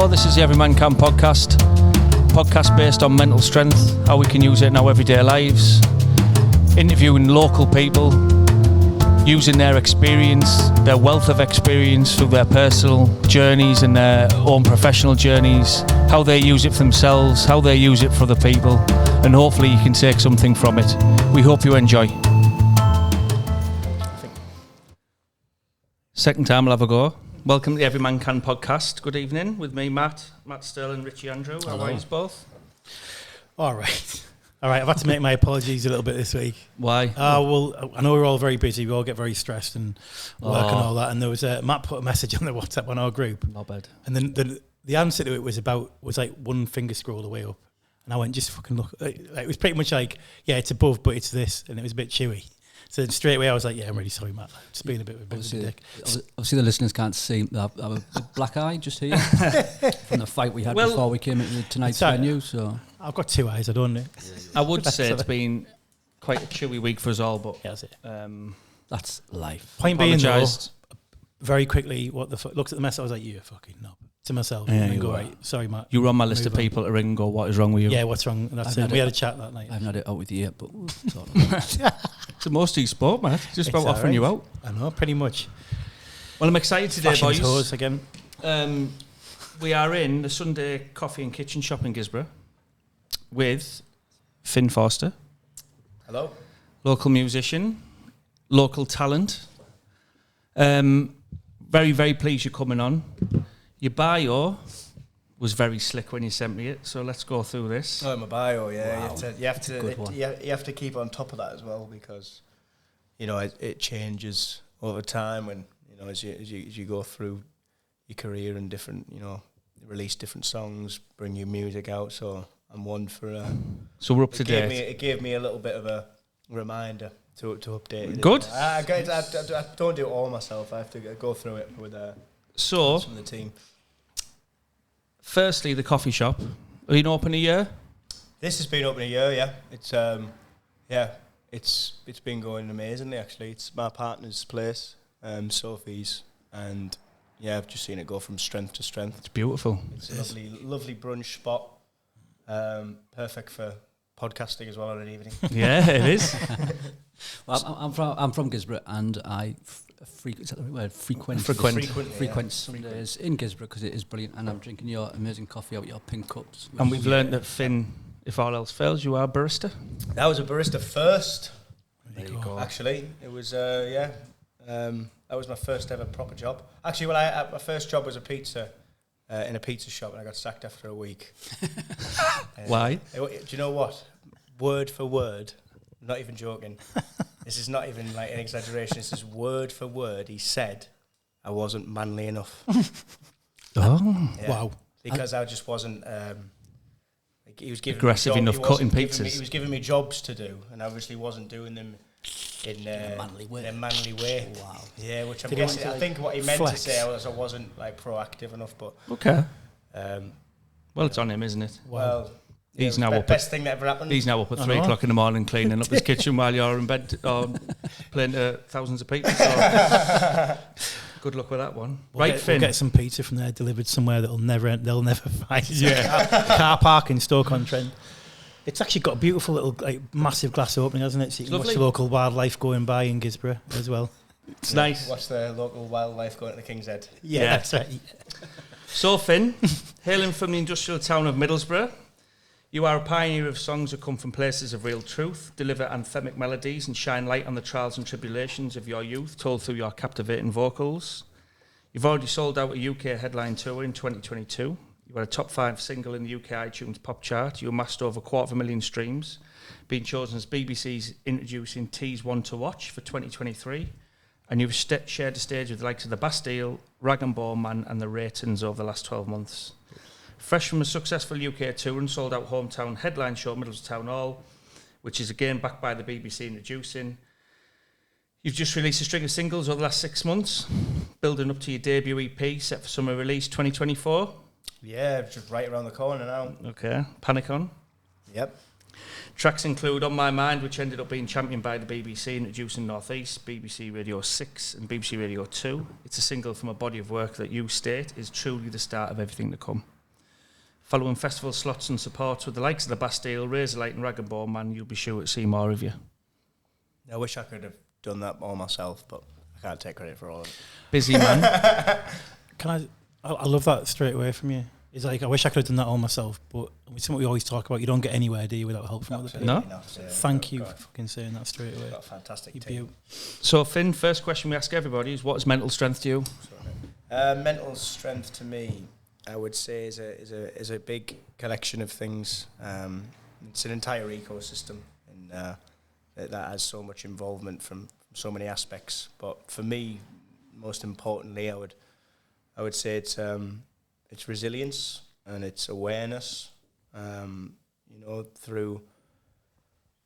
Hello, this is the Every Man Can podcast based on mental strength, how we can use it in our everyday lives, interviewing local people, using their experience, their wealth of experience through their personal journeys and their own professional journeys, how they use it for themselves, how they use it for other people, and hopefully you can take something from it. We hope you enjoy. Second time I'll have a go. Welcome to the Every Man Can podcast. Good evening with me, Matt Sterling, Richie Andrew. How are you both? All right. I've had to make my apologies a little bit this week. Why? Well, I know we're all very busy. We all get very stressed and work and all that. And there was Matt put a message on the WhatsApp on our group. Not bad. And then the answer to it was like one finger scroll away up. And I went, just fucking look. It was pretty much like, yeah, it's above, but it's this. And it was a bit chewy. So straight away I was like, yeah, I'm really sorry, Matt. Just being a bit of a dick. Obviously the listeners can't see I have a black eye just here from the fight we had before we came into tonight's venue. So I've got two eyes, I don't know. I would say it's been quite a chewy week for us all, but yeah, that's it. That's life. Point being, though, very quickly, looked at the message, I was like, you fucking knob. To myself, and go, right, sorry, Matt. You were on my list of people to ring and go, what is wrong with you? Yeah, what's wrong? That's it. We had a chat that night. I haven't had it out with you yet, but it's the most you sport, man. Just about offering you out. I know, pretty much. Well, I'm excited today, boys. Tours again. We are in the Sunday Coffee and Kitchen Shop in Guisborough with Finn Forster. Hello. Local musician, local talent. Very, very pleased you're coming on. Your bio was very slick when you sent me it, so let's go through this. Oh, my bio, yeah. Wow. You have to keep on top of that as well, because it changes over time when as you go through your career and different release different songs, bring new music out. So I'm one for. So we're up to date. It gave me a little bit of a reminder to update it. Good. I don't do it all myself. I have to go through it with some of the team. Firstly, the coffee shop. Been open a year? This has been open a year, yeah. It's been going amazingly, actually. It's my partner's place, Sophie's, and yeah, I've just seen it go from strength to strength. It's beautiful. It's a lovely brunch spot. Perfect for podcasting as well on an evening. Yeah, it is. Well, I'm from Guisborough, and I frequent Sundays in Guisborough because it is brilliant, and I'm drinking your amazing coffee out of your pink cups. And we've learned that, Finn, if all else fails, you are a barista. That was a barista first. There you go. Actually, it was that was my first ever proper job. Actually, my first job was a pizza in a pizza shop, and I got sacked after a week. Why? Do you know what? Word for word. I'm not even joking. This is not even like an exaggeration. This is word for word. He said I wasn't manly enough. Wow. Because I just wasn't. He was giving aggressive enough cutting pizzas. He was giving me jobs to do, and I obviously wasn't doing them in a manly way. Wow. Yeah, which I'm guessing. I think what he meant to say was I wasn't like proactive enough. But okay. Well, it's on him, isn't it? Well. He's now up. Best thing that ever happened. He's now up at 3 o'clock in the morning cleaning up his kitchen while you're in bed playing to thousands of people. So good luck with that one. We'll get some pizza from there delivered somewhere they'll never find. Yeah, car park in Stoke-on-Trent. It's actually got a beautiful little massive glass opening, hasn't it? So you can watch the local wildlife going by in Guisborough as well. It's nice. Watch the local wildlife going to the King's Head. Yeah, that's right. So Finn, hailing from the industrial town of Middlesbrough, you are a pioneer of songs that come from places of real truth, deliver anthemic melodies and shine light on the trials and tribulations of your youth, told through your captivating vocals. You've already sold out a UK headline tour in 2022. You were a top 5 single in the UK iTunes pop chart. You amassed over 250,000 streams, being chosen as BBC's introducing T's One to Watch for 2023. And you've shared the stage with the likes of the Bastille, Rag and Bone Man and the Ratons over the last 12 months. Fresh from a successful UK tour and sold out hometown headline show at Middlesbrough Town Hall, which is again backed by the BBC introducing. You've just released a string of singles over the last 6 months, building up to your debut EP set for summer release 2024. Yeah, just right around the corner now. Okay, Panic On. Yep. Tracks include On My Mind, which ended up being championed by the BBC, introducing North East, BBC Radio 6 and BBC Radio 2. It's a single from a body of work that you state is truly the start of everything to come. Following festival slots and supports with the likes of the Bastille, Razorlight and Rag and Bone Man, you'll be sure to see more of you. I wish I could have done that all myself, but I can't take credit for all of it. Busy man. I love that straight away from you. It's like, I wish I could have done that all myself, but it's something we always talk about. You don't get anywhere, do you, without help from other people? No. Thank you for fucking saying that straight away. Got a fantastic team. So, Finn, first question we ask everybody is, what is mental strength to you? Mental strength to me, I would say, is a big collection of things. It's an entire ecosystem, and that has so much involvement from so many aspects. But for me, most importantly, I would say it's resilience and it's awareness, through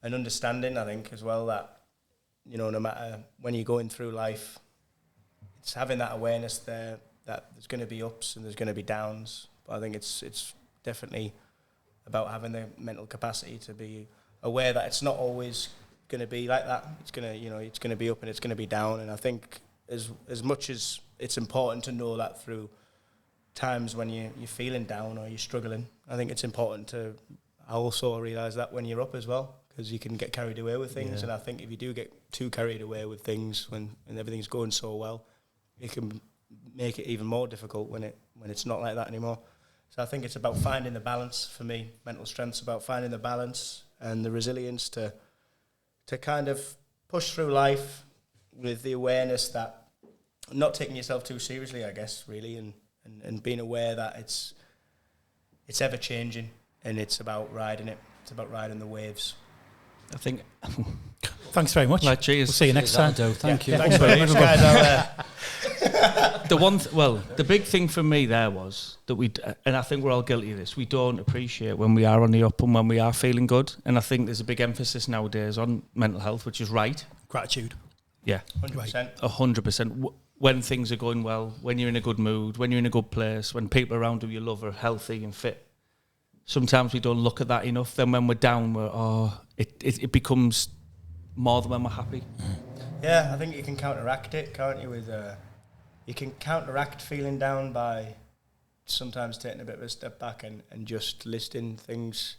an understanding, I think, as well, that, no matter when you're going through life, it's having that awareness there that there's going to be ups and there's going to be downs. But I think it's definitely about having the mental capacity to be aware that it's not always going to be like that. It's going to be up and it's going to be down. And I think as much as it's important to know that through times when you're feeling down or you're struggling, I think it's important to also realise that when you're up as well, because you can get carried away with things. And I think if you do get too carried away with things when everything's going so well, it can make it even more difficult when it's not like that anymore. So I think it's about finding the balance. For me, mental strength's about finding the balance and the resilience to kind of push through life with the awareness that not taking yourself too seriously, I guess, really, and being aware that it's ever changing and it's about riding it. It's about riding the waves. I think. Thanks very much. Right, cheers. We'll see you next time. Thank you. Thanks very much, guys out there. The big thing for me there was that and I think we're all guilty of this, we don't appreciate when we are on the up and when we are feeling good. And I think there's a big emphasis nowadays on mental health, which is right. Gratitude. Yeah. 100%. 100%. When things are going well, when you're in a good mood, when you're in a good place, when people around who you love are healthy and fit. Sometimes we don't look at that enough. Then when we're down, it becomes more than when we're happy. Yeah, I think you can counteract it, can't you? You can counteract feeling down by sometimes taking a bit of a step back and just listing things.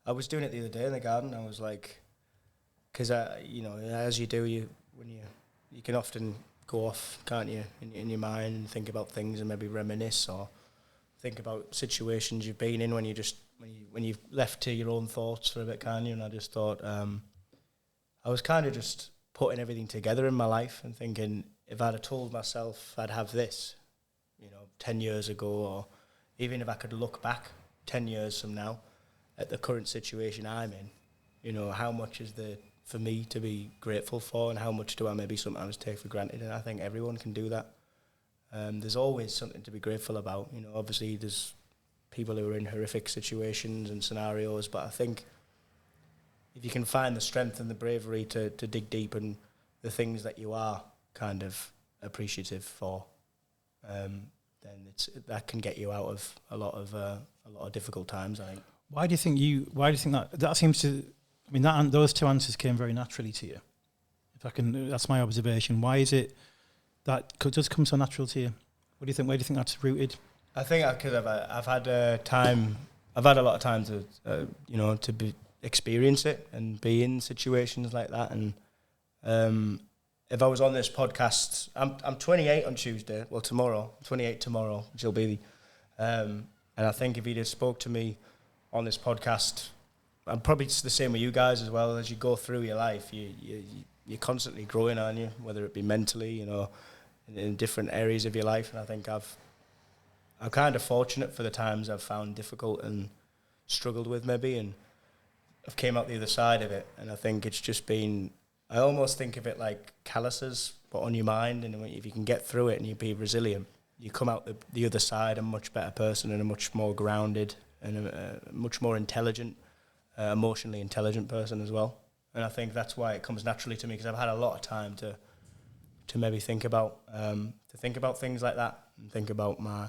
I was doing it the other day in the garden. I was like, because as you do, when you can often go off, can't you, in your mind and think about things and maybe reminisce or think about situations you've been in when you've left to your own thoughts for a bit, can't you? And I just thought, I was kind of just putting everything together in my life and thinking, if I'd have told myself I'd have this, 10 years ago, or even if I could look back 10 years from now at the current situation I'm in, how much is there for me to be grateful for and how much do I maybe sometimes take for granted? And I think everyone can do that. There's always something to be grateful about. Obviously there's people who are in horrific situations and scenarios, but I think if you can find the strength and the bravery to dig deep in the things that you are kind of appreciative for, then that can get you out of a lot of difficult times, I think. Why do you think that seems to? I mean, those two answers came very naturally to you. That's my observation. Why is it that does come so natural to you? What do you think? Where do you think that's rooted? I think because I've had a lot of time to experience it and be in situations like that. And if I was on this podcast, I'm 28 on Tuesday. Well, tomorrow, 28 tomorrow, which will be. And I think if he'd have spoke to me on this podcast, I'm probably the same with you guys as well. As you go through your life, you're constantly growing, aren't you? Whether it be mentally, in different areas of your life. And I think I'm kind of fortunate for the times I've found difficult and struggled with maybe, and I've came out the other side of it. And I think it's just been, I almost think of it like calluses, but on your mind. And if you can get through it and you be resilient, you come out the other side a much better person and a much more grounded and a much more intelligent, emotionally intelligent person as well. And I think that's why it comes naturally to me, because I've had a lot of time to maybe think about things like that and think about my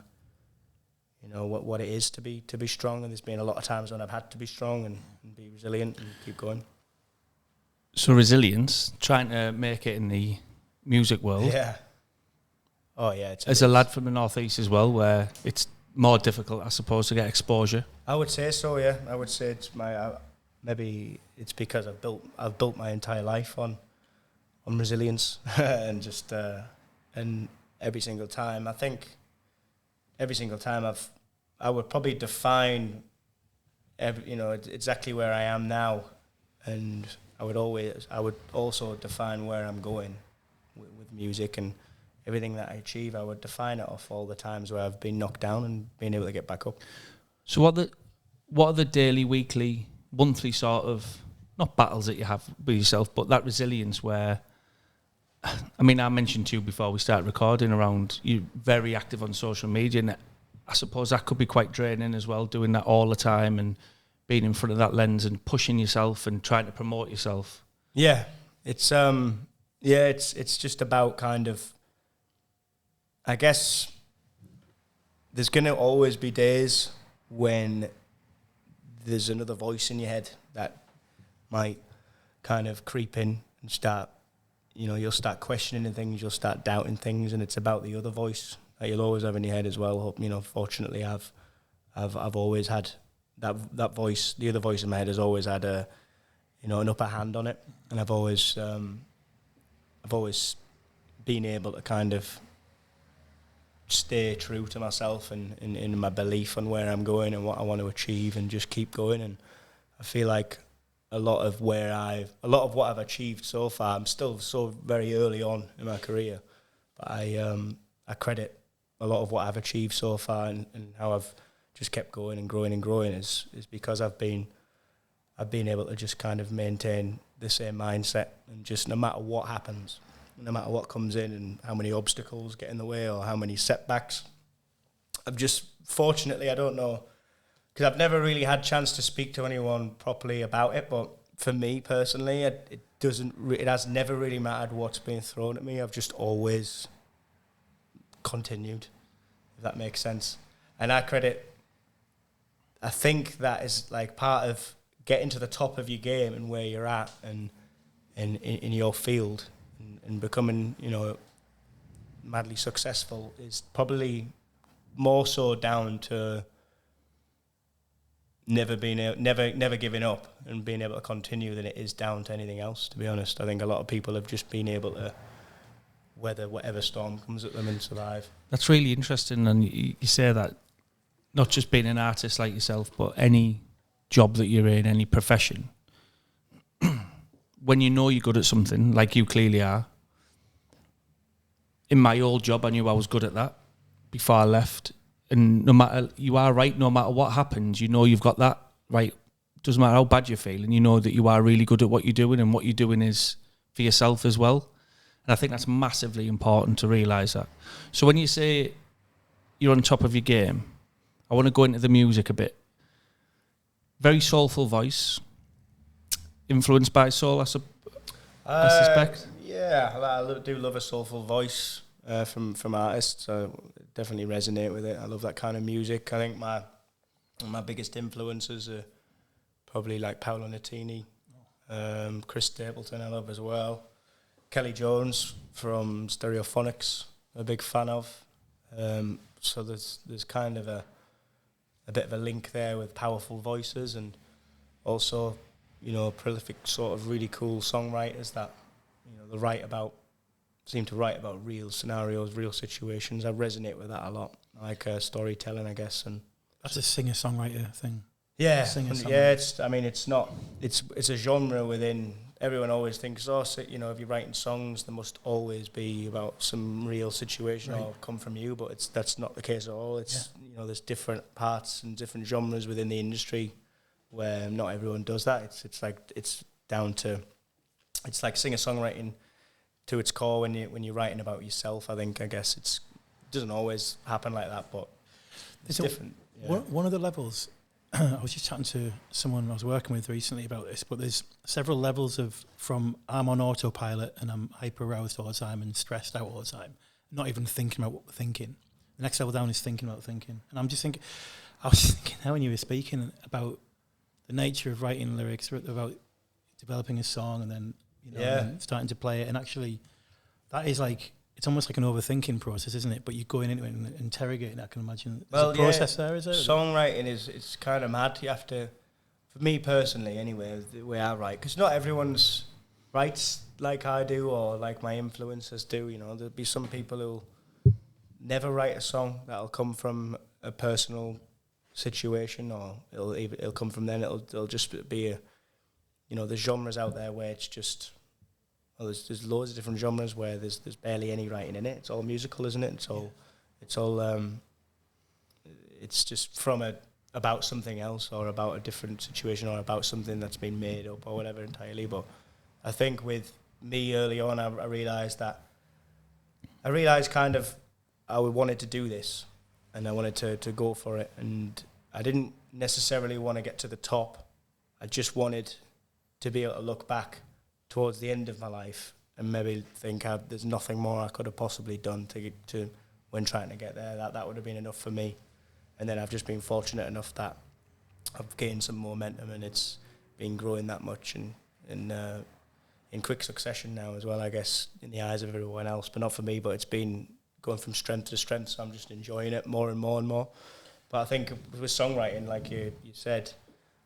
what it is to be strong. And there's been a lot of times when I've had to be strong and be resilient and keep going. So resilience, trying to make it in the music world. Yeah. Oh yeah. As a lad from the northeast as well, where it's more difficult, I suppose, to get exposure. I would say so. Yeah, I would say it's maybe it's because I've built my entire life on resilience and just and every single time I would probably define exactly where I am now, and I would also define where I'm going with music, and everything that I achieve, I would define it off all the times where I've been knocked down and being able to get back up. So what are the daily, weekly, monthly sort of, not battles that you have with yourself, but that resilience where, I mean, I mentioned to you before we started recording around you very active on social media, and I suppose that could be quite draining as well, doing that all the time and being in front of that lens and pushing yourself and trying to promote yourself. Yeah, it's just about kind of, I guess there's going to always be days when there's another voice in your head that might kind of creep in and start, you'll start questioning things, you'll start doubting things, and it's about the other voice that you'll always have in your head as well. Fortunately, I've always had that voice. The other voice in my head has always had an upper hand on it, and I've always been able to kind of stay true to myself and in my belief on where I'm going and what I want to achieve, and just keep going. And I feel like a lot of what I've achieved so far, I'm still so very early on in my career, but I credit a lot of what I've achieved so far and how I've just kept going and growing is because I've been able to just kind of maintain the same mindset, and just no matter what happens, no matter what comes in and how many obstacles get in the way or how many setbacks, fortunately, I don't know, because I've never really had a chance to speak to anyone properly about it, but for me personally, it has never really mattered what's been thrown at me. I've just always continued, if that makes sense. And I think that is like part of getting to the top of your game and where you're at and in your field and becoming, madly successful is probably more so down to never giving up and being able to continue than it is down to anything else, to be honest. I think a lot of people have just been able to weather whatever storm comes at them and survive. That's really interesting, and you say that not just being an artist like yourself, but any job that you're in, any profession, when you know you're good at something, like you clearly are. In my old job, I knew I was good at that before I left. And no matter what happens, you've got that right. Doesn't matter how bad you're feeling, you know that you are really good at what you're doing, and what you're doing is for yourself as well. And I think that's massively important to realise that. So when you say you're on top of your game, I want to go into the music a bit. Very soulful voice, influenced by soul, I suspect. Yeah, I do love a soulful voice from artists. I definitely resonate with it. I love that kind of music. I think my biggest influences are probably like Paolo Nutini, Chris Stapleton I love as well. Kelly Jones from Stereophonics, I'm a big fan of. So there's kind of a bit of a link there with powerful voices, and also, prolific sort of really cool songwriters that, they seem to write about real scenarios, real situations. I resonate with that a lot. I like storytelling, I guess. And that's a singer-songwriter thing. Yeah, it's a genre within. Everyone always thinks, if you're writing songs, there must always be about some real situation or come from you, but that's not the case at all. It's there's different parts and different genres within the industry where not everyone does that. It's like singer-songwriting to its core when you're writing about yourself. I guess it doesn't always happen like that, but it's different. Yeah. One of the levels, I was just chatting to someone I was working with recently about this, but there's several levels from I'm on autopilot and I'm hyper aroused all the time and stressed out all the time, not even thinking about what we're thinking. The next level down is thinking about thinking. And I was thinking now when you were speaking about the nature of writing lyrics, about developing a song and then, and starting to play it. And actually, that is like, it's almost like an overthinking process, isn't it? But you're going into it and interrogating it, I can imagine. There's a process there, is it? Songwriting it's kind of mad. You have to, for me personally anyway, the way I write, because not everyone's writes like I do or like my influencers do. There'll be some people who'll never write a song that'll come from a personal situation, or it'll come from then. It'll just be there's genres out there where it's just there's loads of different genres where there's barely any writing in it. It's all musical, isn't it? It's just from about something else or about a different situation or about something that's been made up or whatever entirely. But I think with me early on, I realised kind of I wanted to do this and I wanted to go for it, and I didn't necessarily want to get to the top. I just wanted to be able to look back towards the end of my life and maybe think there's nothing more I could have possibly done to when trying to get there. That would have been enough for me. And then I've just been fortunate enough that I've gained some momentum, and it's been growing that much and in quick succession now as well, I guess, in the eyes of everyone else, but not for me. But it's been going from strength to strength, so I'm just enjoying it more and more and more. But I think with songwriting, like you said,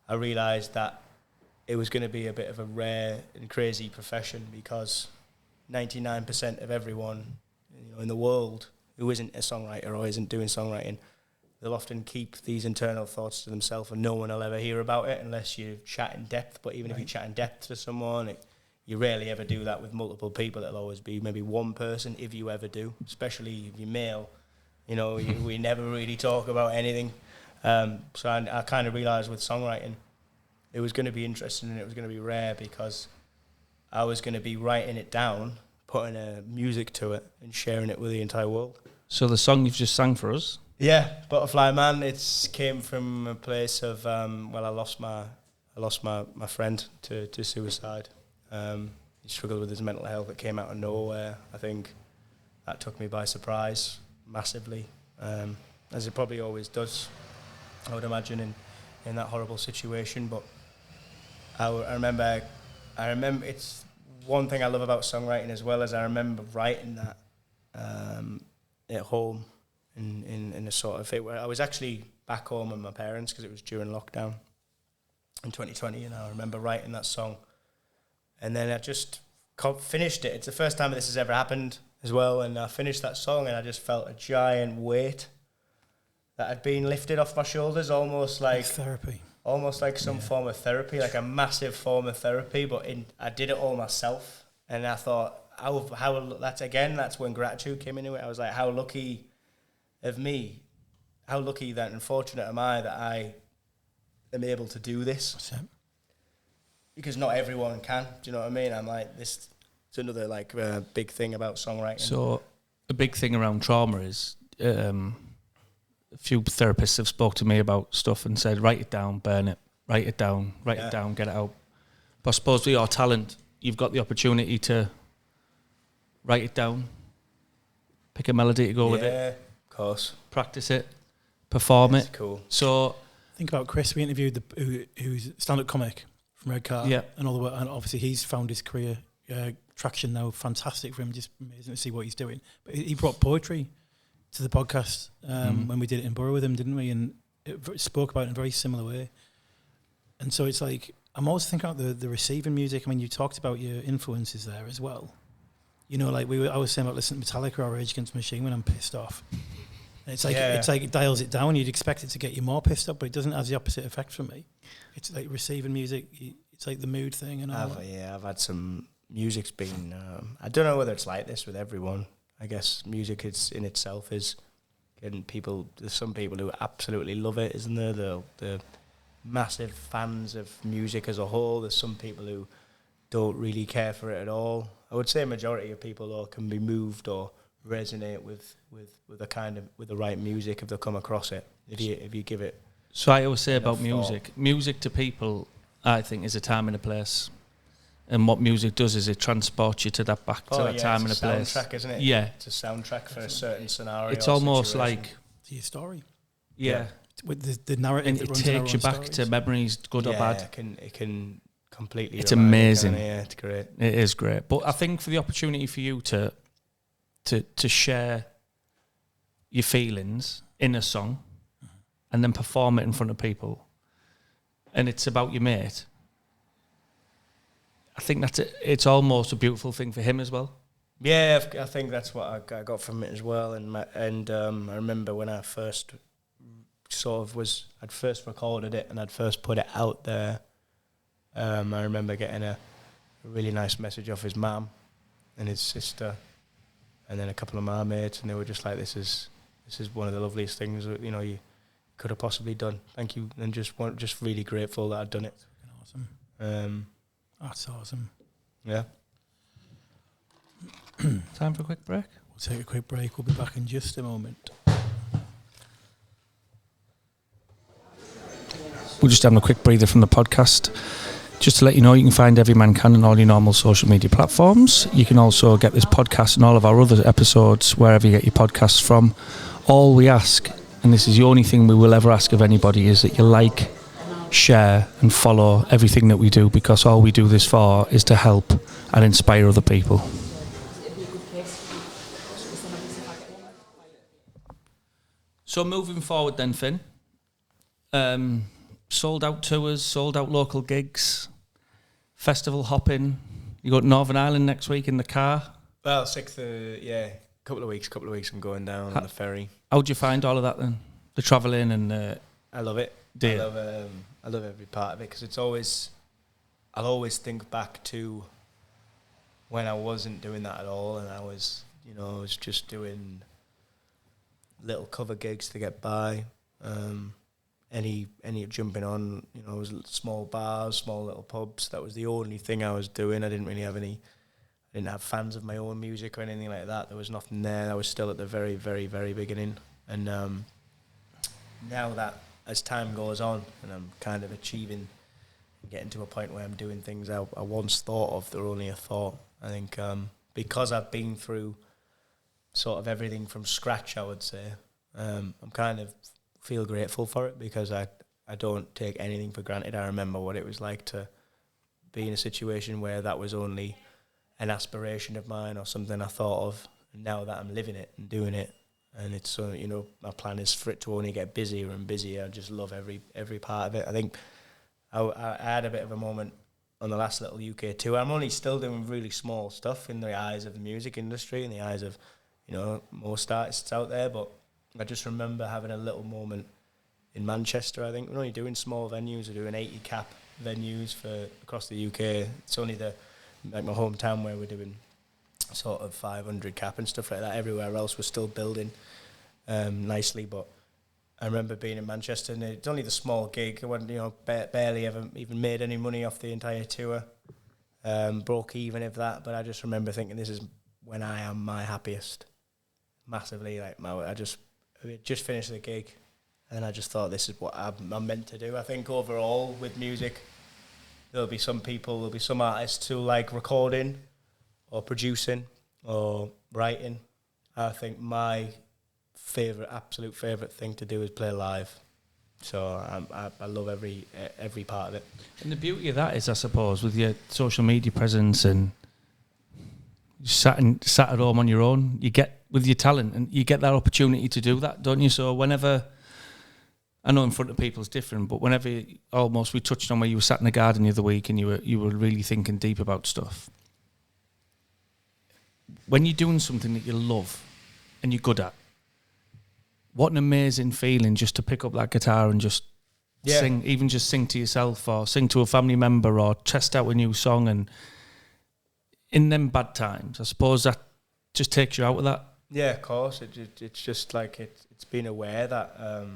I realised that it was going to be a bit of a rare and crazy profession, because 99% of everyone in the world who isn't a songwriter or isn't doing songwriting, they'll often keep these internal thoughts to themselves, and no one will ever hear about it unless you chat in depth. But even if you chat in depth to someone, you rarely ever do that with multiple people. It'll always be maybe one person, if you ever do, especially if you're male. We never really talk about anything. So I kind of realised with songwriting, it was going to be interesting and it was going to be rare, because I was going to be writing it down, putting music to it and sharing it with the entire world. So the song you've just sang for us? Yeah, Butterfly Man. It came from a place of I lost my friend to suicide. He struggled with his mental health. It came out of nowhere. I think that took me by surprise massively, as it probably always does, I would imagine, in that horrible situation. But I remember it's one thing I love about songwriting as well, as I remember writing that at home in a sort of where I was actually back home with my parents, because it was during lockdown in 2020, and I remember writing that song, and then I just finished it. It's the first time this has ever happened as well, and I finished that song and I just felt a giant weight that had been lifted off my shoulders, almost like therapy. Almost like some form of therapy, like a massive form of therapy, but I did it all myself. And I thought, that's when gratitude came into it. I was like, how lucky of me, how lucky that and fortunate am I that I am able to do this. Because not everyone can, do you know what I mean? I'm like, this is another big thing about songwriting. So a big thing around trauma is... a few therapists have spoke to me about stuff and said, write it down, burn it, write it down, get it out. But I suppose with your talent, you've got the opportunity to write it down, pick a melody to go with it. Yeah, of course. Practice it, perform it. Cool. So think about Chris. We interviewed who's a stand-up comic from Red Car, and all the way, and obviously he's found his career traction now. Fantastic for him, just amazing to see what he's doing. But he brought poetry to the podcast when we did it in Borough with him, didn't we? And it spoke about it in a very similar way. And so it's like, I'm always thinking about the receiving music. I mean, you talked about your influences there as well. I was saying about listening to Metallica or Rage Against the Machine when I'm pissed off. And it's like it dials it down. You'd expect it to get you more pissed off, but it doesn't have the opposite effect for me. It's like receiving music. It's like the mood thing and all. I've had some music's been. I don't know whether it's like this with everyone. I guess music in itself is getting people. There's some people who absolutely love it, isn't there? The massive fans of music as a whole. There's some people who don't really care for it at all. I would say a majority of people can be moved or resonate with the right music if they come across it. If you give it. So I always say about music to people, I think, is a time and a place. And what music does is it transports you to that to that time and a place. It's a soundtrack, isn't it? Yeah. It's a soundtrack for a certain scenario. It's almost situation. like... It's your story. Yeah. With the narrative And that it runs takes you back stories. to memories, good or bad. It can completely... It's amazing. Yeah, it's great. It is great. But I think for the opportunity for you to share your feelings in a song and then perform it in front of people, and it's about your mate, I think it's almost a beautiful thing for him as well. Yeah, I think that's what I got from it as well. And I remember when I first I'd first recorded it and I'd first put it out there. I remember getting a really nice message off his mum and his sister, and then a couple of my mates, and they were just like, "This is one of the loveliest things that, you know, you could have possibly done. Thank you," and just really grateful that I'd done it. Awesome. That's awesome. Yeah. Time for a quick break? We'll take a quick break. We'll be back in just a moment. We're just having a quick breather from the podcast. Just to let you know, you can find Every Man Can on all your normal social media platforms. You can also get this podcast and all of our other episodes wherever you get your podcasts from. All we ask, and this is the only thing we will ever ask of anybody, is that you like, share and follow everything that we do, because all we do this for is to help and inspire other people. So moving forward then, Finn, sold out tours, sold out local gigs, festival hopping. You go to Northern Ireland next week in the car. Well, 6th, couple of weeks I'm going down on the ferry. How'd you find all of that then? The travelling and... I love it. I love every part of it, because I'll always think back to when I wasn't doing that at all, and I was just doing little cover gigs to get by. Any jumping on, it was small bars, small little pubs. That was the only thing I was doing. I didn't really have I didn't have fans of my own music or anything like that. There was nothing there. I was still at the very, very, very beginning. And now that as time goes on and I'm kind of getting to a point where I'm doing things I once thought of, they're only a thought. I think because I've been through sort of everything from scratch, I would say, I'm kind of feel grateful for it, because I don't take anything for granted. I remember what it was like to be in a situation where that was only an aspiration of mine or something I thought of. And now that I'm living it and doing it, and it's my plan is for it to only get busier and busier. I just love every part of it. I think I had a bit of a moment on the last little UK tour. I'm only still doing really small stuff in the eyes of the music industry, in the eyes of most artists out there, but I just remember having a little moment in Manchester. I think we're only doing small venues. We're doing 80 cap venues for across the UK. It's only my hometown where we're doing sort of 500 cap and stuff like that. Everywhere else we're still building nicely. But I remember being in Manchester, and it's only the small gig. I wasn't, barely ever even made any money off the entire tour. Broke even of that. But I just remember thinking, this is when I am my happiest. Massively, we had just finished the gig, and I just thought, this is what I'm meant to do. I think overall with music, there'll be some artists who like recording or producing or writing. I think my absolute favourite thing to do is play live. So I love every part of it. And the beauty of that is, I suppose, with your social media presence and sat at home on your own, you get with your talent and you get that opportunity to do that, don't you? So whenever, I know in front of people is different, but whenever we touched on where you were sat in the garden the other week and you were really thinking deep about stuff. When you're doing something that you love and you're good at, what an amazing feeling just to pick up that guitar and just sing, even just sing to yourself or sing to a family member or test out a new song. And in them bad times, I suppose that just takes you out of that. Yeah, of course. It's just like it's being aware that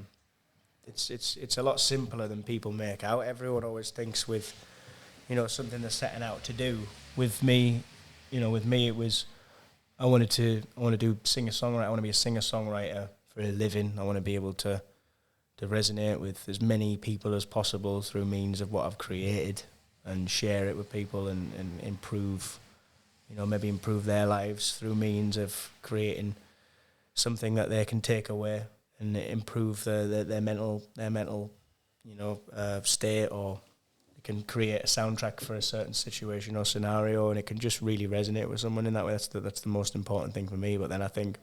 it's a lot simpler than people make out. Everyone always thinks with something they're setting out to do. With me, it was I want to do singer-songwriter. I want to be a singer-songwriter for a living. I want to be able to resonate with as many people as possible through means of what I've created. and share it with people and improve, maybe improve their lives through means of creating something that they can take away and improve their mental state, or it can create a soundtrack for a certain situation or scenario, and it can just really resonate with someone in that way. That's the most important thing for me. But then I think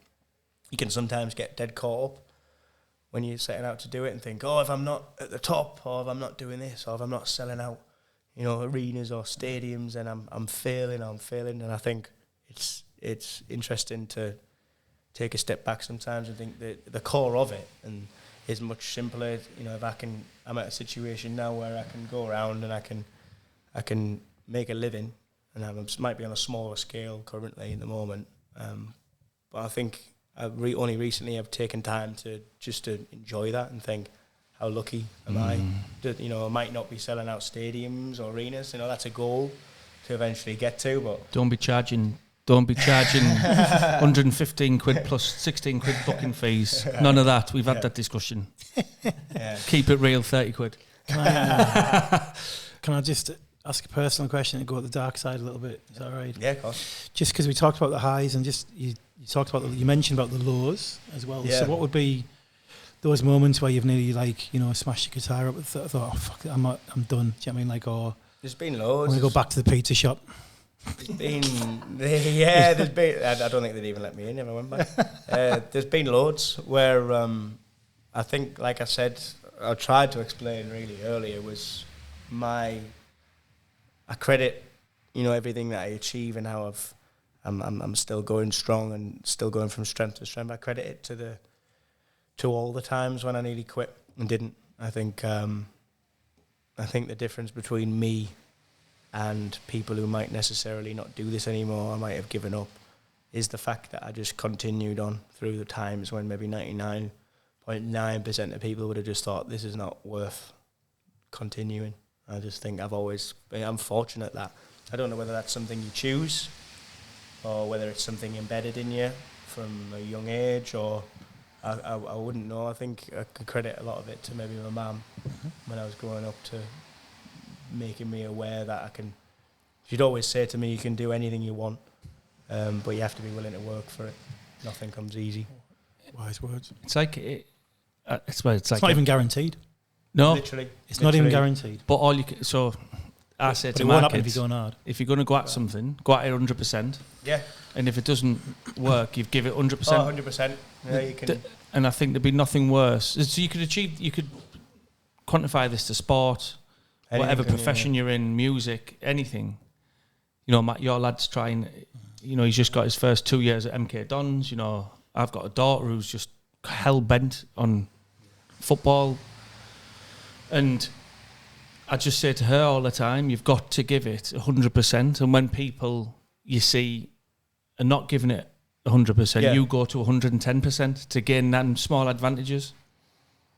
you can sometimes get dead caught up when you're setting out to do it and think, oh, if I'm not at the top, or if I'm not doing this, or if I'm not selling out, arenas or stadiums, and I'm failing. And I think it's interesting to take a step back sometimes and think that the core of it and is much simpler. If I'm at a situation now where I can go around and I can make a living, and I might be on a smaller scale currently in the moment, but I think only recently I've taken time to enjoy that and think, how lucky am I? That, I might not be selling out stadiums or arenas. That's a goal to eventually get to. But don't be charging 115 quid plus 16 quid booking fees. None of that. We've had that discussion. Keep it real, 30 quid. Can I just ask a personal question and go at the dark side a little bit? Is that all right? Yeah, of course. Just because we talked about the highs and just you talked about you mentioned about the lows as well. Yeah. So what would be those moments where you've nearly smashed your guitar up and thought, oh fuck, I'm done. Do you know what I mean? There's been loads. I want to go back to the pizza shop. There's been I don't think they'd even let me in if I went back. There's been loads where I think, like I said, I tried to explain really earlier, was I credit everything that I achieve and how I'm still going strong and still going from strength to strength. I credit it to all the times when I nearly quit and didn't. I think the difference between me and people who might necessarily not do this anymore, I might have given up, is the fact that I just continued on through the times when maybe 99.9% of people would have just thought, this is not worth continuing. I just think I'm fortunate that, I don't know whether that's something you choose or whether it's something embedded in you from a young age, or I wouldn't know. I think I could credit a lot of it to maybe my mum when I was growing up, to making me aware that I can. She'd always say to me, you can do anything you want, but you have to be willing to work for it. Nothing comes easy. Wise words. It's like it's not even guaranteed. No, literally, it's not even guaranteed. But all you can, so I say to it my won't happen kids, if you're going hard. if you're going to go at something, go at it 100%. Yeah. And if it doesn't work, you've give it 100%. 100%. Yeah, you can. And I think there'd be nothing worse. So you could quantify this to sport, whatever profession you're in, music, anything. Your lad's trying, he's just got his first 2 years at MK Dons. I've got a daughter who's just hell-bent on football. And I just say to her all the time, you've got to give it 100%. And when people you see are not giving it 100%, you go to 110% to gain them small advantages.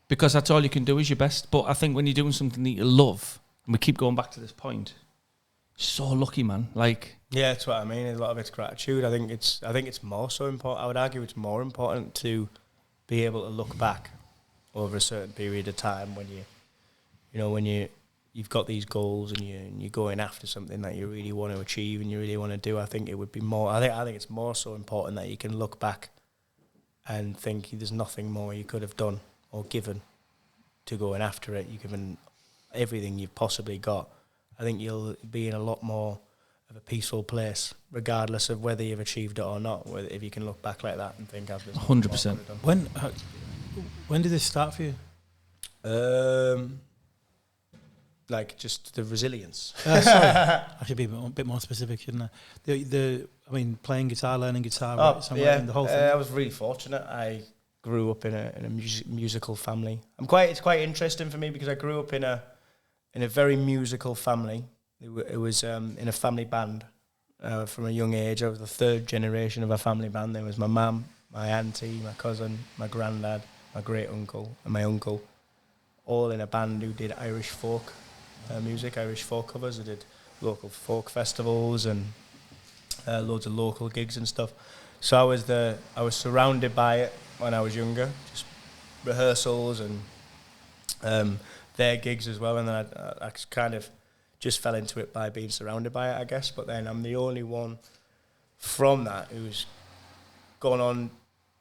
Because that's all you can do is your best. But I think when you're doing something that you love, and we keep going back to this point, so lucky, man. Yeah, that's what I mean. A lot of it's gratitude. I think it's more so important. I would argue it's more important to be able to look back over a certain period of time when you've got these goals and you're going after something that you really want to achieve and you really want to do. I think it would be more. I think it's more so important that you can look back and think there's nothing more you could have done or given to going after it. You've given everything you've possibly got. I think you'll be in a lot more of a peaceful place, regardless of whether you've achieved it or not. If you can look back like that and think, I've 100%. When did this start for you? Just the resilience. Sorry, I should be a bit more specific, shouldn't I? Playing guitar, learning guitar, writing, the whole thing. I was really fortunate. I grew up in a musical family. It's quite interesting for me because I grew up in a very musical family. It was in a family band from a young age. I was the third generation of a family band. There was my mum, my auntie, my cousin, my granddad, my great uncle, and my uncle, all in a band who did Irish folk music, Irish folk covers. They did local folk festivals and loads of local gigs and stuff. So I was surrounded by it when I was younger, just rehearsals and their gigs as well. And then I kind of just fell into it by being surrounded by it, I guess. But then I'm the only one from that who's gone on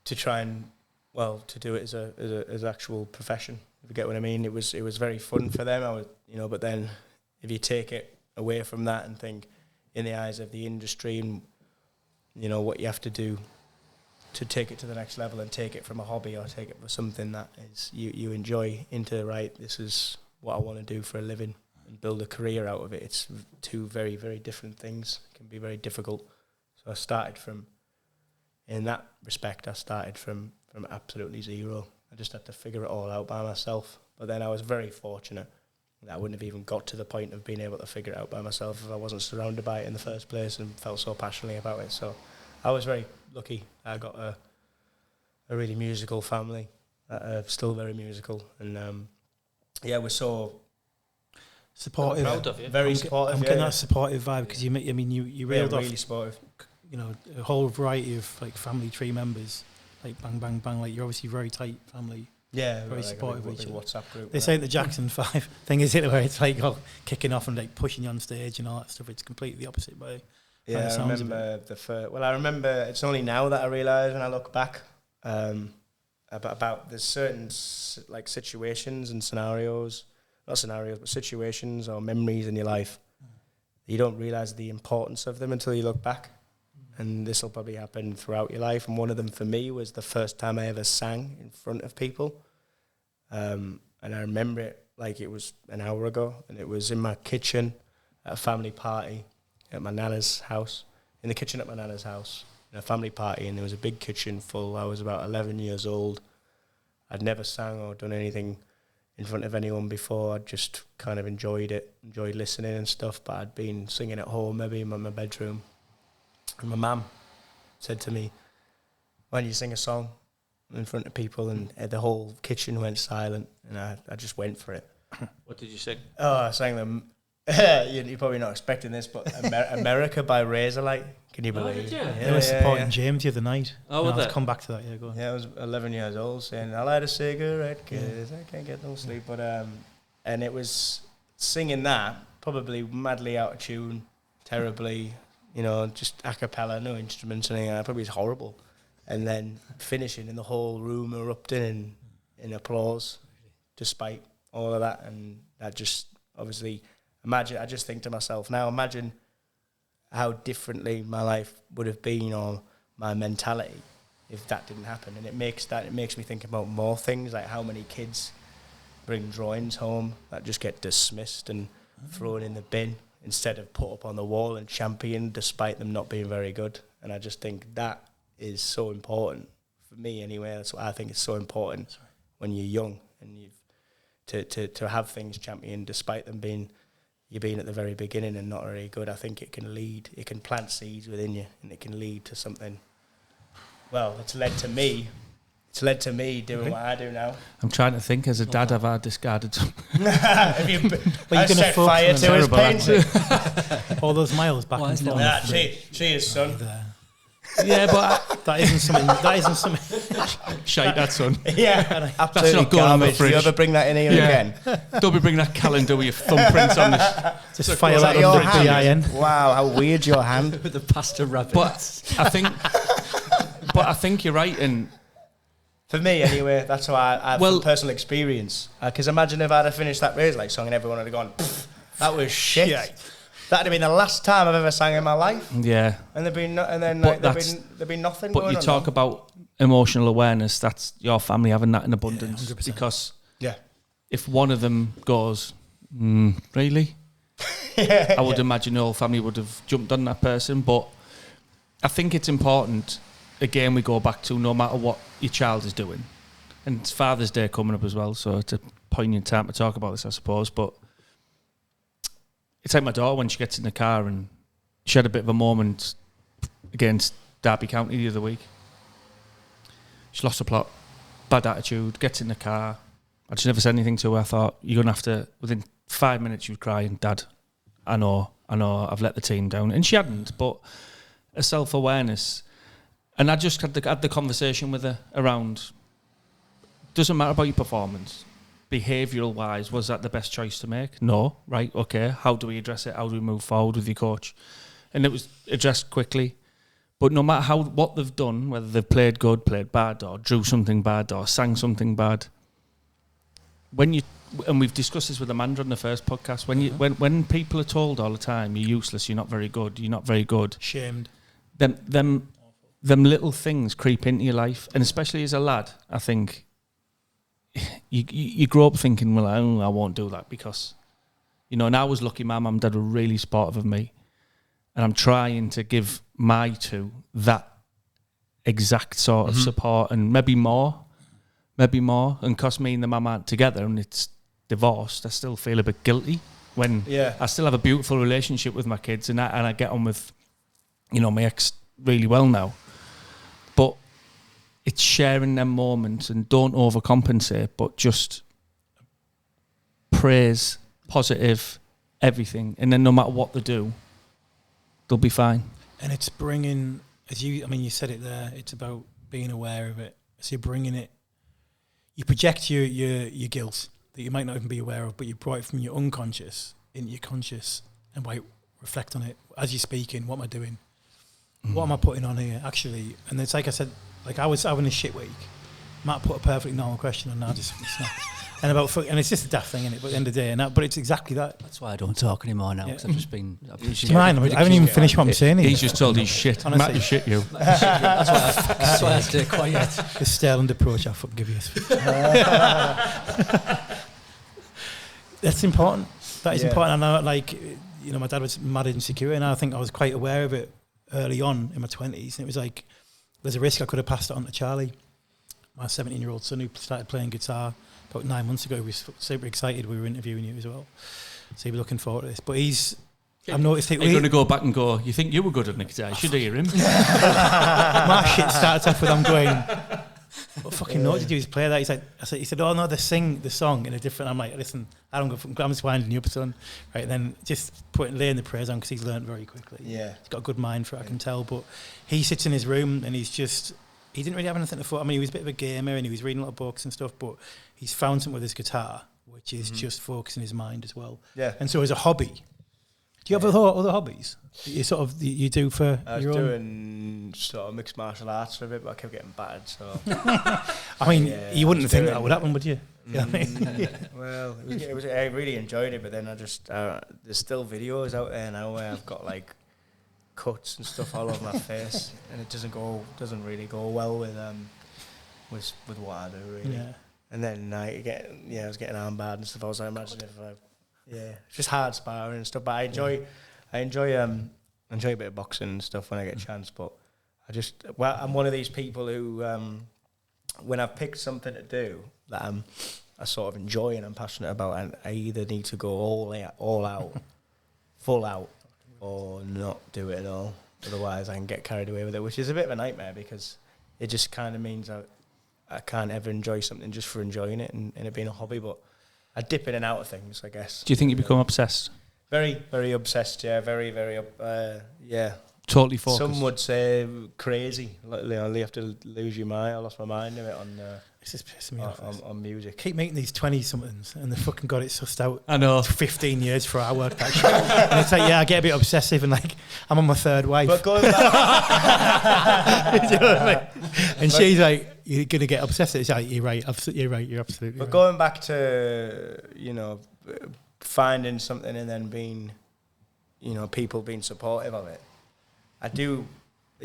to try and, well, to do it as a actual profession. If you get what I mean, it was very fun for them. I was, but then if you take it away from that and think in the eyes of the industry and what you have to do to take it to the next level and take it from a hobby or take it for something that is you enjoy into, right, this is what I want to do for a living and build a career out of it. It's two very, very different things. It can be very difficult. So I started from absolutely zero. I just had to figure it all out by myself. But then I was very fortunate that I wouldn't have even got to the point of being able to figure it out by myself if I wasn't surrounded by it in the first place and felt so passionately about it. So I was very lucky. I got a really musical family, still very musical, and we're so supportive. Proud of you. Very supportive. I'm getting that supportive vibe because you reeled off, really supportive. A whole variety of like family tree members, like bang bang bang. Like you're obviously very tight family. Yeah, very supportive of each other. WhatsApp group. They say the Jackson 5 thing is it where it's like kicking off and like pushing you on stage and all that stuff. It's completely the opposite by. Yeah, I remember I remember it's only now that I realise when I look back about there's certain situations and scenarios, not scenarios, but situations or memories in your life. You don't realise the importance of them until you look back. And this will probably happen throughout your life. And one of them for me was the first time I ever sang in front of people. And I remember it like it was an hour ago. And it was in my kitchen at a family party at my nana's house. In the kitchen at my nana's house. In a family party. And there was a big kitchen full. I was about 11 years old. I'd never sang or done anything in front of anyone before. I'd just kind of enjoyed it. Enjoyed listening and stuff. But I'd been singing at home, maybe in my bedroom. And my mum said to me, why don't you sing a song in front of people? And the whole kitchen went silent, and I just went for it. What did you sing? Oh, I sang them. You're probably not expecting this, but America by Razorlight. Can you believe it? Yeah. They were supporting James the other night. Oh, was I'll come back to that. Yeah, go on. Yeah, I was 11 years old saying, I light a cigarette, cause I can't get no sleep. But and it was singing that, probably madly out of tune, terribly, just a cappella, no instruments, and that probably was horrible. And then finishing and the whole room erupting in applause, despite all of that. And that just, obviously, I just think to myself, now imagine how differently my life would have been or my mentality if that didn't happen. And it makes me think about more things, like how many kids bring drawings home that just get dismissed and thrown in the bin, instead of put up on the wall and championed despite them not being very good. And I just think that is so important for me anyway. That's what I think is so important when you're young and to have things championed despite them being at the very beginning and not very good. I think it can plant seeds within you, and it can lead to something. Well, it's led to me doing what I do now. I'm trying to think. As a dad, have I discarded some? I set fire to his painting. All those miles back and forth. She is, son. Yeah, but that isn't something. Shite that, son. Yeah, absolutely. That's not going on the garbage. Do you fridge. ever bring that in here again? Don't be bringing that calendar with your thumbprints on this. Just fire that your under hand? BIN. Wow, how weird your hand. With the pasta rabbits. But I think you're right. And for me, anyway, that's how I from personal experience. Because imagine if I'd have finished that Razorlight song and everyone had gone, that was shit. That'd have been the last time I've ever sang in my life. Yeah. And there'd been nothing. But going you on talk about emotional awareness. That's your family having that in abundance. 100%. Because yeah, if one of them goes, really, I would imagine the whole family would have jumped on that person. But I think it's important. Again, we go back to no matter what your child is doing, and it's Father's Day coming up as well, so it's a poignant time to talk about this, I suppose. But it's like my daughter when she gets in the car, and she had a bit of a moment against Derby County the other week. She lost the plot, bad attitude, gets in the car. I just never said anything to her. I thought, you're going to have to, within 5 minutes, she was crying, Dad, I know, I've let the team down. And she hadn't, but a self-awareness. And I just had the conversation with her around, doesn't matter about your performance. behavioural wise, was that the best choice to make? No. Right, okay. How do we address it? How do we move forward with your coach? And it was addressed quickly. But no matter what they've done, whether they've played good, played bad, or drew something bad, or sang something bad, and we've discussed this with Amanda on the first podcast, when people are told all the time, you're useless, you're not very good, shamed, them little things creep into your life, and especially as a lad, I think you grow up thinking, well, I won't do that because, and I was lucky my mum and dad were really supportive of me, and I'm trying to give my two that exact sort of support, and maybe more, and because me and the mum aren't together and it's divorced, I still feel a bit guilty when I still have a beautiful relationship with my kids, and I get on with, my ex really well now. But it's sharing them moments, and don't overcompensate, but just praise, positive, everything. And then no matter what they do, they'll be fine. And it's bringing, you said it there, it's about being aware of it. So you're bringing it, you project your guilt that you might not even be aware of, but you brought it from your unconscious into your conscious, and reflect on it as you're speaking. What am I doing? What am I putting on here, actually? And it's like I said, I was having a shit week. Matt put a perfectly normal question on, it's not. And it's just a daft thing, innit? But at the end of the day, but it's exactly that. That's why I don't talk anymore now, because I've just been... I haven't even finished what I'm saying. He's just told he's shit. Honestly. Matt, you shit you. That's why I stay quiet. The Sterling approach, I fucking give you. That's important. That is important. I know, my dad was mad insecure, and I think I was quite aware of it early on in my 20s. And it was like, there's a risk I could have passed it on to Charlie, my 17-year-old son who started playing guitar about 9 months ago. He was super excited we were interviewing you as well. So he was looking forward to this. But I've noticed... You're going to go back and go, you think you were good at the guitar? You should hear him. My shit starts off with, I'm going, what fucking note did you just play that? He said, oh no, they sing the song in a different... I'm like, listen, I don't go, I'm just winding you up, son. Right, and then just laying the prayers on, because he's learned very quickly. Yeah. He's got a good mind for it, I can tell. But he sits in his room and he didn't really have anything to focus. He was a bit of a gamer and he was reading a lot of books and stuff, but he's found something with his guitar, which is just focusing his mind as well. Yeah. And so as a hobby, do you have other hobbies that you do for your own? I was doing sort of mixed martial arts for a bit, but I kept getting battered, so... you wouldn't think that would happen, would you? Well, I really enjoyed it, but then there's still videos out there now where I've got like cuts and stuff all over my face, and it doesn't really go well with what I do, really. Yeah. And then I was getting armbarred and stuff. I was like, imagine if it's just hard sparring and stuff. But I enjoy a bit of boxing and stuff when I get a chance. But I'm one of these people who, when I've picked something to do that I sort of enjoy and I'm passionate about, and I either need to go all out, full out, or not do it at all. Otherwise, I can get carried away with it, which is a bit of a nightmare, because it just kind of means I can't ever enjoy something just for enjoying it and it being a hobby. But I dip in and out of things, I guess. Do you think you become obsessed? Very, very obsessed, yeah. Very, very, Totally focused. Some would say crazy. Literally, you have to lose your mind. I lost my mind of it on... It's just pissing me off. On music. Keep meeting these 20-somethings and they fucking got it sussed out. I know. 15 years for our work, actually. And it's like, I get a bit obsessive and I'm on my third wife. But going back... You know what I mean? And she's like, you're going to get obsessed. It's like, you're right, you're absolutely But right. going back to, finding something and then being, people being supportive of it, I do...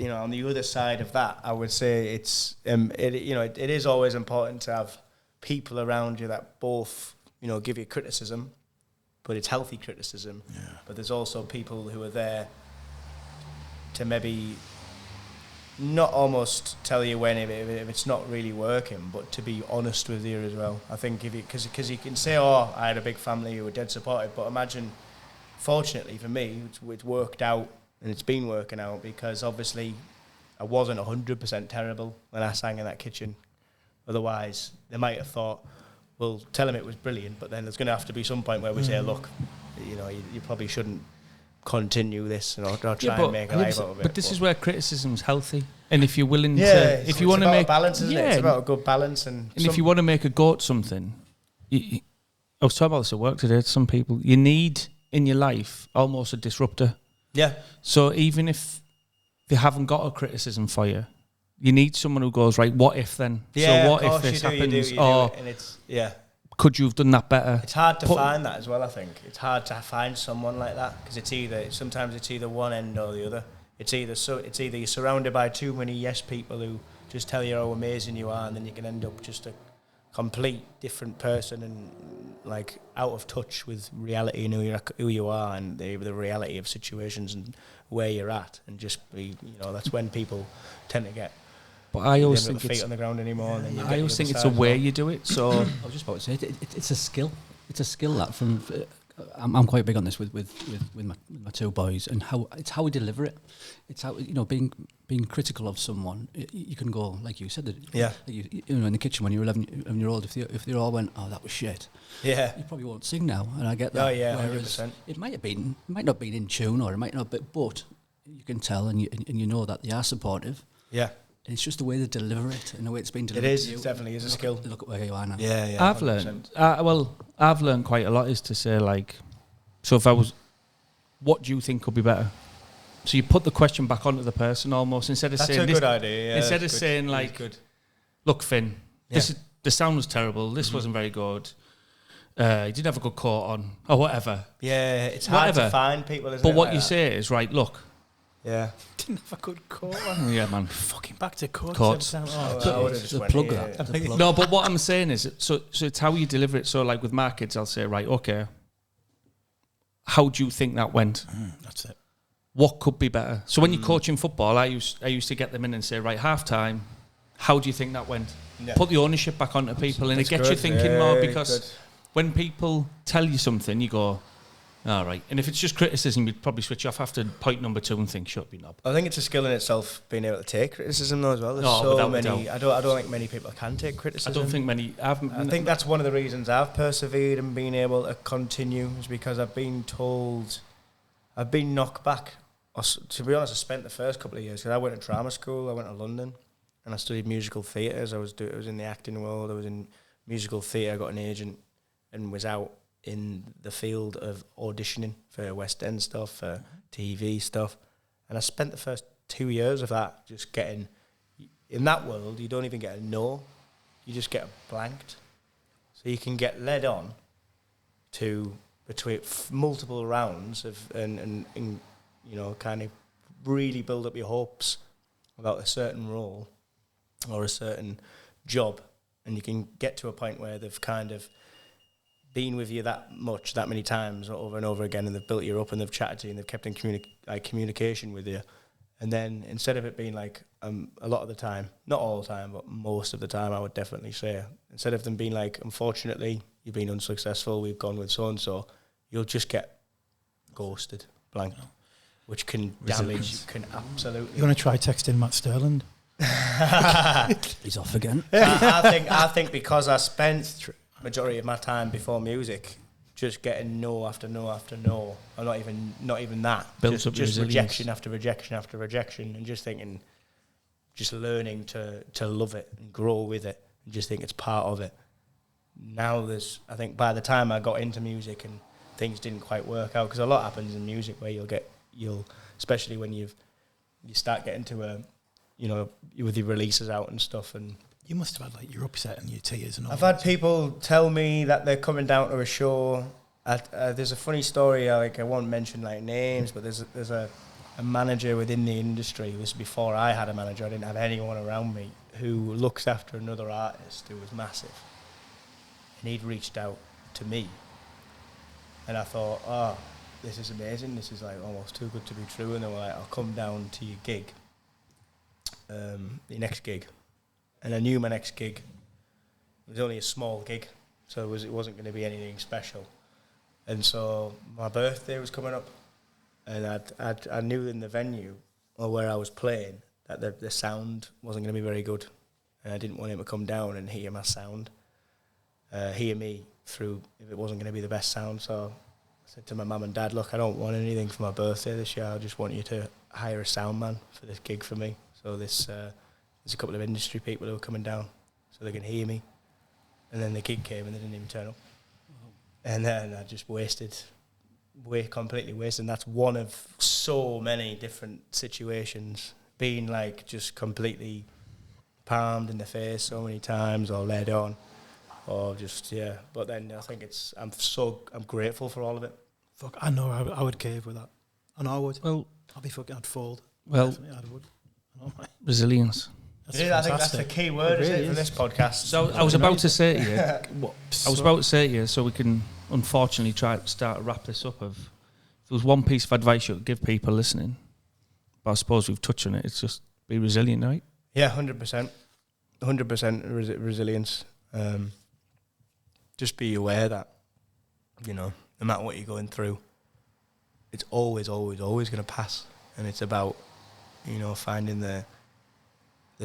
on the other side of that, I would say it is always important to have people around you that both, give you criticism, but it's healthy criticism. Yeah. But there's also people who are there to maybe not almost tell you when if it's not really working, but to be honest with you as well. I think because you can say, oh, I had a big family who were dead supportive, but imagine, fortunately for me, it's worked out. And it's been working out, because obviously I wasn't 100% terrible when I sang in that kitchen. Otherwise, they might have thought, well, tell them it was brilliant, but then there's going to have to be some point where we say, look, you probably shouldn't continue this or try and make a life out of it. But this is where criticism's healthy. And if you're willing to... If you want to make... balance, isn't it? It's about a good balance. And if you want to make a go at something, I was talking about this at work today. Some people, you need in your life almost a disruptor. Yeah. So even if they haven't got a criticism for you, you need someone who goes, right, what if then? Yeah, so what of course if this you do, happens? you do, or and it's, yeah. Could you have done that better? It's hard to find that as well, I think. It's hard to find someone like that because sometimes it's either one end or the other. It's either you're surrounded by too many yes people who just tell you how amazing you are, and then you can end up just a complete different person and like out of touch with reality and who you are and the reality of situations and where you're at, and just be, that's when people tend to get. But I always think feet on the ground anymore. And then I always think it's a way you do it. So I was just about to say it's a skill. It's a skill that I'm quite big on this with my two boys, and how we deliver it. It's how being critical of someone. You can go like you said. In the kitchen when you're 11-year-old, if they all went, oh, that was shit. Yeah. You probably won't sing now, and I get that. Oh yeah, whereas 100%. it might not be in tune, or it might not be, but you can tell, and you know that they are supportive. Yeah. It's just the way they deliver it and the way it's been delivered. It is. To you. It definitely is a skill. Look at where you are now. Yeah, yeah. I've 100%. I've learned quite a lot. Is to say like, so if I was, what do you think could be better? So you put the question back onto the person almost instead of That's saying a good idea. Yeah, instead of saying like, look, Finn, the sound was terrible. This wasn't very good. You didn't have a good coat on or whatever. Yeah, it's hard to find people. Isn't but it, what like you that? say is right. Look. Yeah. Didn't have a good coat on. Yeah, man. Fucking back to courts. Courts. I would've just went, plug yeah. that. The plug. No, but what I'm saying is, so it's how you deliver it. So like with my kids, I'll say, right, okay, how do you think that went? That's it. What could be better? So when you're coaching football, I used to get them in and say, right, half time, how do you think that went? Yeah. Put the ownership back onto people, and That's it gets you good. thinking Yeah, more, yeah, because good. when people tell you something, you go, all right. And if it's just criticism, you'd probably switch off after point number 2 and think, shut up, you knob. I think it's a skill in itself, being able to take criticism though as well. There's No, so without many. a I don't think many people can take criticism. I don't think many. I think that's one of the reasons I've persevered and been able to continue, is because I've been knocked back. To be honest, I spent the first couple of years, because I went to drama school, I went to London, and I studied musical theatres. I was in the acting world, I was in musical theatre, I got an agent, and was out in the field of auditioning for West End stuff, for TV stuff. And I spent the first 2 years of that just getting, in that world, you don't even get a no, you just get blanked. So you can get led on to between multiple rounds of and kind of really build up your hopes about a certain role or a certain job, and you can get to a point where they've kind of been with you that many times over and over again, and they've built you up and they've chatted to you and they've kept in communication with you. And then instead of it being like a lot of the time, not all the time, but most of the time, I would definitely say, instead of them being like, unfortunately, you've been unsuccessful, we've gone with so-and-so, you'll just get ghosted, blank, which can damage, can absolutely... You want to try texting Matt Sterling? He's off again. I think because I spent majority of my time before music just getting no after no after no, or not even that, Built up just resilience. rejection after rejection after rejection, and just learning to love it and grow with it, and just think it's part of it. Now I think by the time I got into music and things didn't quite work out, because a lot happens in music where you'll especially when you start getting to with your releases out and stuff, and You must have had like your upset and your tears and all. I've had people tell me that they're coming down to a show. There's a funny story. I won't mention like names, but there's a manager within the industry. This was before I had a manager. I didn't have anyone around me who looks after another artist who was massive, and he'd reached out to me, and I thought, oh, this is amazing. This is like almost too good to be true. And they were like, I'll come down to your gig, your next gig. And I knew my next gig was only a small gig, so it wasn't going to be anything special. And so my birthday was coming up, and I knew in the venue or where I was playing that the sound wasn't going to be very good, and I didn't want him to come down and hear my sound, hear me through if it wasn't going to be the best sound. So I said to my mum and dad, look, I don't want anything for my birthday this year. I just want you to hire a sound man for this gig for me. So there's a couple of industry people who are coming down so they can hear me. and then the gig came and they didn't even turn up. And then I just completely wasted. And that's one of so many different situations, being like just completely palmed in the face so many times or led on, or just, yeah. But then I think I'm grateful for all of it. Fuck, I know I would cave with that. I know I would. Well, I'd fold. Well, definitely I would. I know. Resilience. That's I think that's the key word, isn't it, for this podcast? So I was about to say to you, so we can unfortunately try to start to wrap this up. If there was one piece of advice you could give people listening, but I suppose we've touched on it, it's just be resilient, right? Yeah, 100%. 100% resilience. Just be aware that, no matter what you're going through, it's always going to pass. And it's about, finding the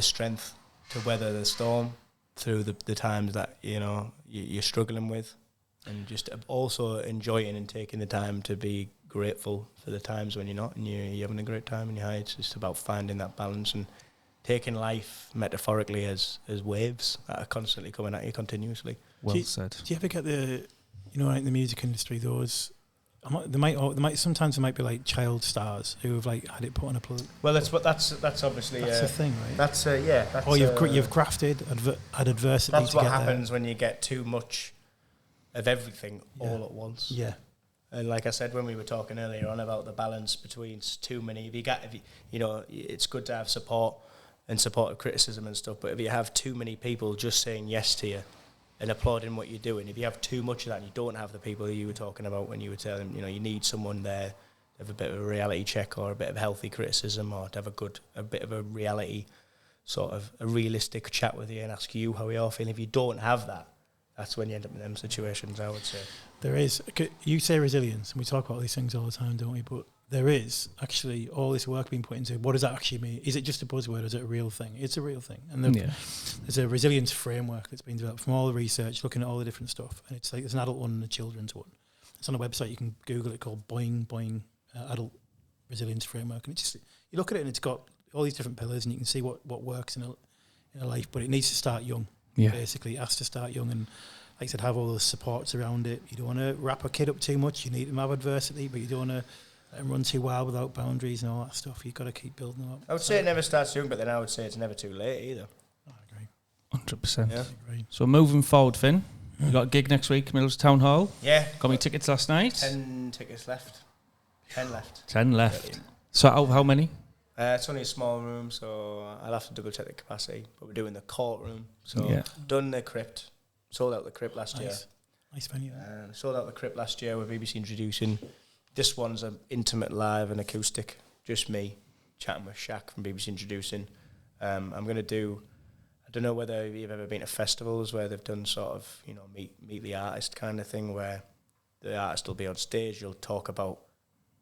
strength to weather the storm through the times that, you're struggling with. And just also enjoying and taking the time to be grateful for the times when you're not and you're having a great time and you're high. It's just about finding that balance and taking life metaphorically as waves that are constantly coming at you continuously. Well said. Do you ever get the, like in the music industry, those, there might be like child stars who have like had it put on a plug. Well, that's obviously that's a thing, right? That's That's, or you've crafted, had adversity. That's to what get happens there. when you get too much of everything all at once. Yeah. And like I said when we were talking earlier on about the balance between too many, it's good to have support and supportive criticism and stuff, but if you have too many people just saying yes to you and applauding what you're doing, if you have too much of that and you don't have the people you were talking about when you were telling them, you need someone there to have a bit of a reality check or a bit of healthy criticism or to have a bit of a reality, sort of a realistic chat with you and ask you how you're feeling. If you don't have that, that's when you end up in them situations, I would say. There is. You say resilience, and we talk about these things all the time, don't we? But there is actually all this work being put into what does that actually mean? Is it just a buzzword or is it a real thing? It's a real thing. And there's a resilience framework that's been developed from all the research, looking at all the different stuff. And it's like there's an adult one and a children's one. It's on a website, you can Google it, called Boing, Adult Resilience Framework. And it's just, you look at it and it's got all these different pillars and you can see what works in a life, but it needs to start young. Yeah. Basically, it has to start young and, like I said, have all those supports around it. You don't want to wrap a kid up too much. You need them to have adversity, but you don't want to let them run too wild without boundaries and all that stuff. You've got to keep building them up. I would say it never starts young, but then I would say it's never too late either. I agree. 100%. Yeah. I agree. So moving forward, Finn, you got a gig next week, Middlesbrough Town Hall. Yeah. Got me tickets last night. 10 tickets left. 10 left. 10 left. So how many? It's only a small room, so I'll have to double check the capacity. But we're doing the courtroom. So Yeah. done the crypt. Sold out the crypt last year. Nice venue. Sold out the crypt last year with BBC introducing. This one's an intimate live and acoustic. Just me chatting with Shaq from BBC introducing. I'm going to do, I don't know whether you've ever been to festivals where they've done sort of, meet the artist kind of thing where the artist will be on stage, you'll talk about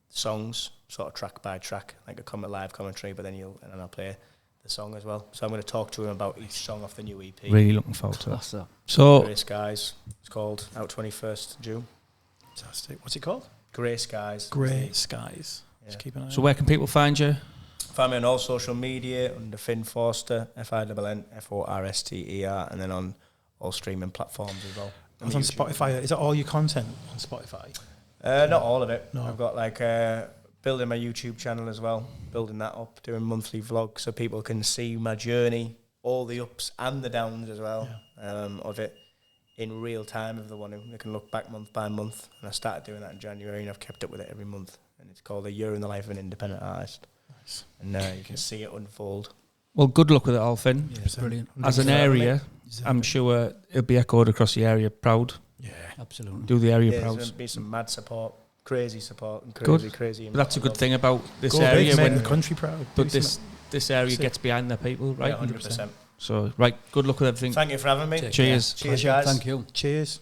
songs, sort of track by track, like a live commentary, but then I'll play the song as well. So I'm going to talk to him about each song off the new EP. Really looking forward to That's that. that. So Grey Skies, it's called, out 21st June. Fantastic. What's it called? Grey Skies. Grey Skies. Yeah. Just keep an eye So on where can people find you? Find me on all social media under Finn Forster, FINN FORSTER, and then on all streaming platforms as well. It's on Spotify. Is that all your content on Spotify? Not all of it. No. I've got building my YouTube channel as well, building that up, doing monthly vlogs so people can see my journey, all the ups and the downs as well of it in real time of the one who can look back month by month. And I started doing that in January and I've kept up with it every month. And it's called A Year in the Life of an Independent Artist. Nice. And you can see it unfold. Well, good luck with it all, Finn. Yeah, Brilliant. As an area, I'm sure it'll be echoed across the area. Proud. Yeah. Absolutely. Do the area There's proud. going to be some mad support, crazy support, and Good. crazy. But that's a good thing about this Go area. big, make When the country proud. but Do this area Sick. gets behind their people, right? Yeah, 100%. So, right, good luck with everything. Thank you for having me. Take Cheers. Cheers, guys. Thank you. Cheers.